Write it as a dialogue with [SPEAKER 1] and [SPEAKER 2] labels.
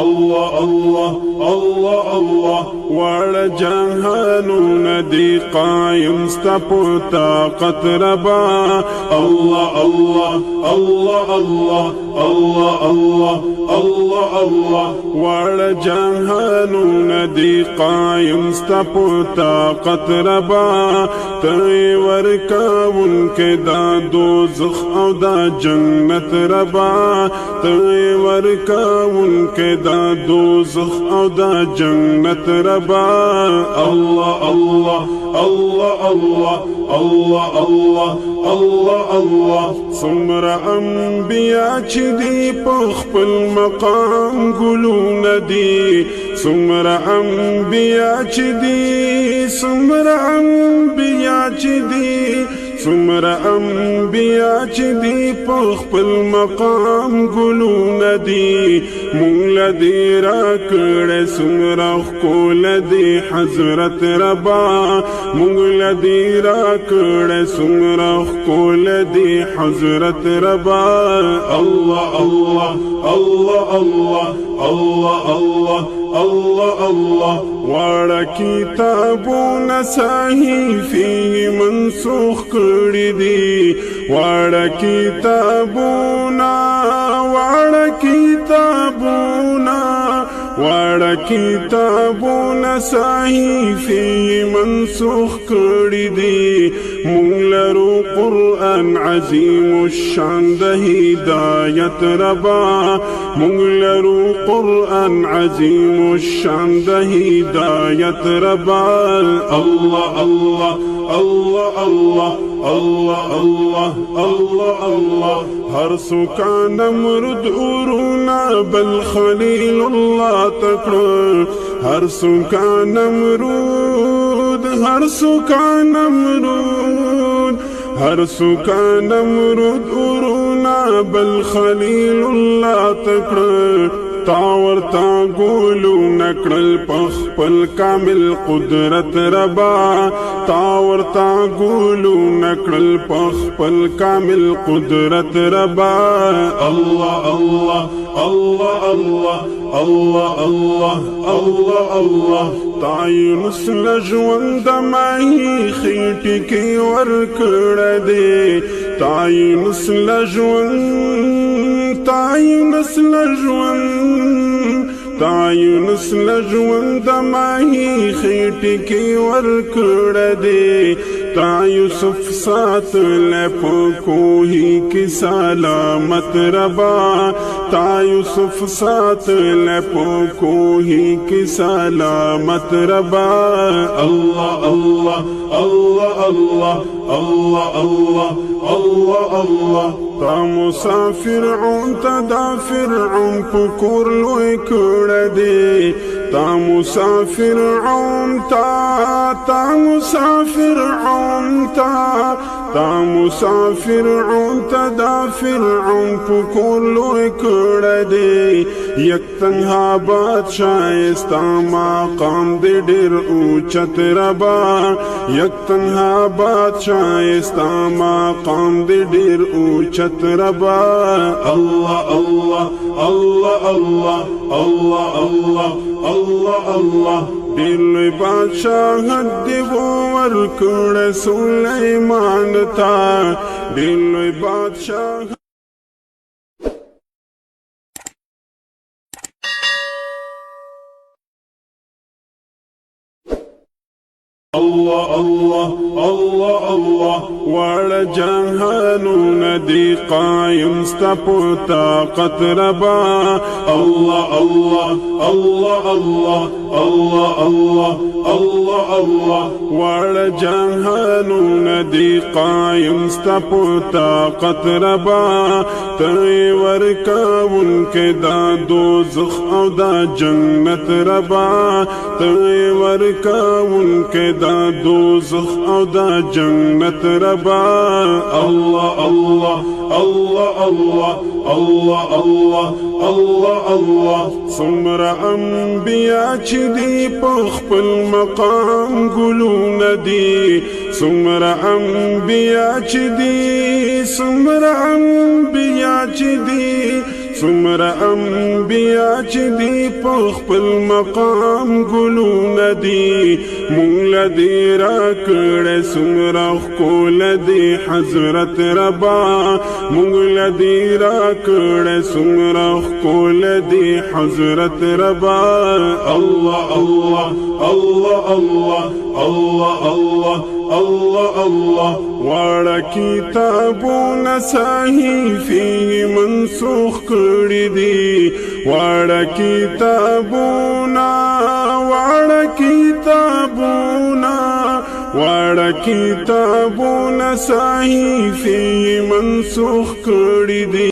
[SPEAKER 1] الله الله الله الله واړه جهانونه دي قایم ستا په طاقت ربا الله الله الله الله الله الله الله الله واړه جهانونه دي قایم ستا په طاقت ربا ته ورکوونکې دا دوزخ او دا جنت ربا ته ورکوونکې دا دوزخ او دا جنت ربا الله الله الله الله الله الله الله الله څومره انبیا چې دی په خپل مقام ګلونه دي څومره انبیا چې دی څومره انبیا چې دی څومره انبیا چې دی په خپل مقام ګلونه دي مونږ له دې راکړې څومره ښکلی دی حضرت ربا مونږ له دې راکړې څومره ښکلی دی حضرت ربا الله الله الله الله الله الله الله الله واړه کتابونه صحیفې منسوخ کړي دي واړه کتابونه واړه کتابونه صحیفې منسوخ کړي دي مونږ لرو قرآن عظیم الشان د هدایت ربا مونږ لرو قرآن عظیم الشان د هدایت ربا الله الله الله الله الله الله الله الله هر سکا نمرد اورونا بل خلیل الله تکړه هر سکا نمرود هر سکا نمرود اورونا بل خلیل الله تکړه تاور تا ګولو نکړل پخپل کامل قدرت ربا تاور تا ګولو نکړل پخپل کامل قدرت ربا الله الله الله الله الله الله الله الله تعینس لژوند ماهی خېټې کې ورکړه دې تعینس لژوند د ماهی خېټې کې ورکړه دې تا یوسف ساتلی په کوهي کې سلامت ربا تا یوسف ساتلی په کوهي کې سلامت ربا الله الله الله الله الله الله الله الله تا مسافرعون ته دا فرعون په کور لوی کړه دې تا مسافرعون ته دا فرعون په کور لوی کړه دې یک تنها بادشاه ستا مقام دې ډېر اوچت ربا یک تنها بادشاه ستا مقام دې ډېر اوچت ربا الله الله الله الله الله الله الله الله ډېر لوی بادشاهت دې ورکړه سلیمان ته ډېر لوی بادشاه الله الله الله الله واړه جهانونه دي قایم ستا په طاقت ربا الله الله الله الله الله الله الله الله واړه جهانونه دي قایم ستا په طاقت ربا ته ورکوونکې دا دوزخ او دا جنت ربا ته ورکوونکې دا دوزخ او دا جنت ربا الله الله الله الله الله الله الله الله څومره انبیا چې دی په خپل مقام ګلونه دي څومره انبیا چې دی څومره انبیا چې دی سمرا انبیاء چی دی پخپل مقام گلون دی مونگ لدی را کڑے سمرا خکول دی حضرت ربا مونگ لدی را کڑے سمرا خکول دی حضرت ربا اللہ اللہ اللہ اللہ اللہ اللہ اللہ اللہ واڑا کتابون صحیفی منسوخ کړي دي واڑا کتابون صحیفی منسوخ کړي دي